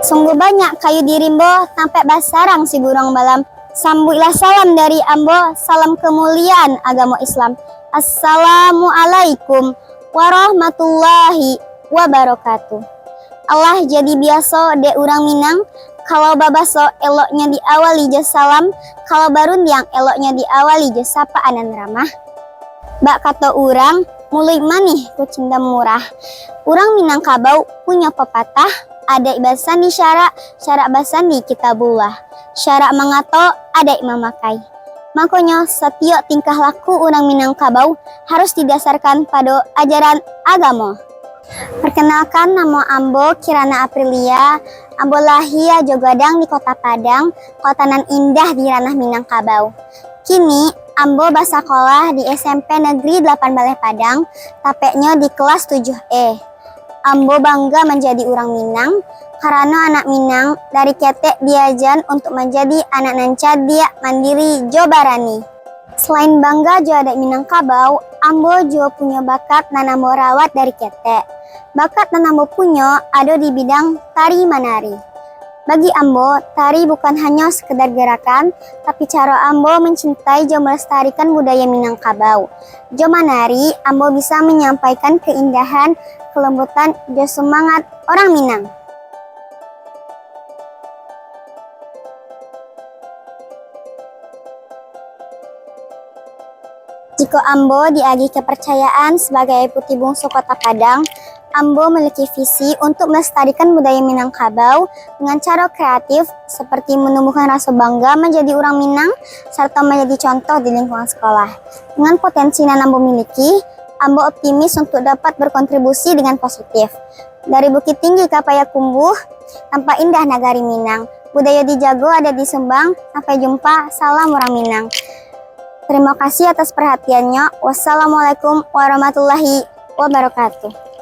Sungguh banyak kayu di rimbo, sampai basarang si burung balam. Sambutlah salam dari ambo, salam kemuliaan agama Islam. Assalamualaikum warahmatullahi wabarakatuh. Allah jadi biasa de urang Minang, kalau babaso eloknya diawali je salam, kalau barundiang eloknya diawali je sapaanan ramah. Bak kata urang, mulai manih kucinta murah. Urang Minangkabau punya pepatah, ada basan di syarak basan di kitabullah. Syarak mengato, ada memakai. Makanya setiap tingkah laku urang Minangkabau harus didasarkan pada ajaran agama. Perkenalkan, nama ambo Kirana Aprilia. Ambo lahir Jogadang di Kota Padang, kota nan indah di ranah Minangkabau. Kini ambo basakolah di SMP Negeri 8 Baleh Padang, tapeknya di kelas 7E. Ambo bangga menjadi orang Minang, karena anak Minang dari ketek diajan untuk menjadi anak nan cadia mandiri jobarani. Selain bangga jo ada Minangkabau, ambo juga punya bakat nan ambo rawat dari ketek. Bakat nan ambo punya ada di bidang tari menari. Bagi ambo, tari bukan hanya sekedar gerakan, tapi cara ambo mencintai jo melestarikan budaya Minangkabau. Jo menari, ambo bisa menyampaikan keindahan, kelembutan, jo semangat orang Minang. Jika ambo diagi kepercayaan sebagai putih bungsu Kota Padang, ambo memiliki visi untuk melestarikan budaya Minangkabau dengan cara kreatif seperti menumbuhkan rasa bangga menjadi orang Minang serta menjadi contoh di lingkungan sekolah. Dengan potensi yang ambo miliki, ambo optimis untuk dapat berkontribusi dengan positif. Dari Bukit Tinggi ke Payakumbuh, tanpa indah nagari Minang, budaya dijago ada di Sembang. Sampai jumpa, salam orang Minang. Terima kasih atas perhatiannya. Wassalamualaikum warahmatullahi wabarakatuh.